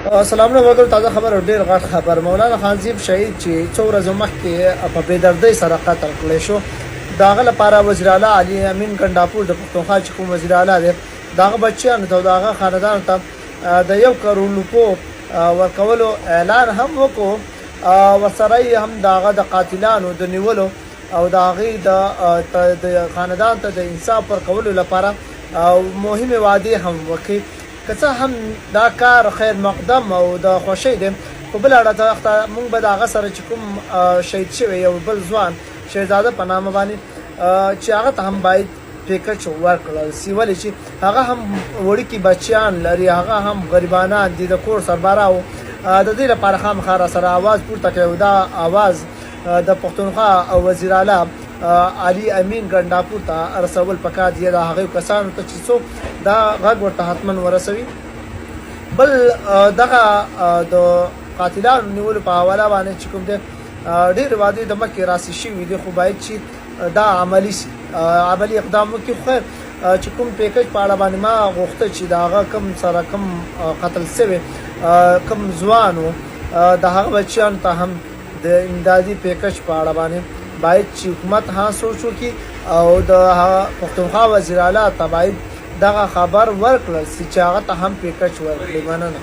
سلامونه وګورئ تازه خبر او ډېر غټ خبر. مولانا خانزیب شهید چې څو ورځې مخکې په بېدردۍ سره قتل کړی شو، د هغه لپاره وزیر اعلی علي امین ګنډاپور د پښتونخوا چې کوم وزیر اعلی دی، د هغه بچیانو ته او د هغه خاندانو ته د 1 کروڑ روپو ورکولو اعلان هم وکړو. ورسره یې هم د هغه د قاتلانو د نیولو او د هغې د خاندان ته د انصاف ورکولو لپاره مهمې وعدې هم وکړي. که څه هم دا کار خیر مقدم او د خوښۍ دی، په بل اړه موږ به د هغه سره چې کوم شهید شوی یو بل ځوان شهزاده په نامه باندې چې هغه ته هم باید پیکج ورکړل سي، ولې چې هغه هم وړوکي بچیان لري، هغه هم غریبانان دي، د کور سربراو د دې لپاره خامخا را سره آواز پورته کوي. دا آواز د پښتونخوا وزیر اعلی علي امین ګنډاپور ته رسول پکار دی، د هغې کسانو ته چې څوک دا غږ ورته حتما ورسوي. بل دغه د قاتلانو نیولو په حواله باندې چې کوم دی ډېر وعدې د مخکې راسي شوي دي، خو باید چې دا عملي شي، عملي اقدام وکړي. خو خیر چې کوم پیکج په اړه باندې ما غوښته چې د هغه کوم سره کوم قتل شوی کوم ځوان و، د هغه بچیانو ته هم د امدادي پیکج په اړه باندې باید چې حکومت ها سوچ وکړي او د پښتونخوا وزیر اعلی ته باید دغه خبر ورکړل چې هغه ته هم پیکج ورکړي. مننه.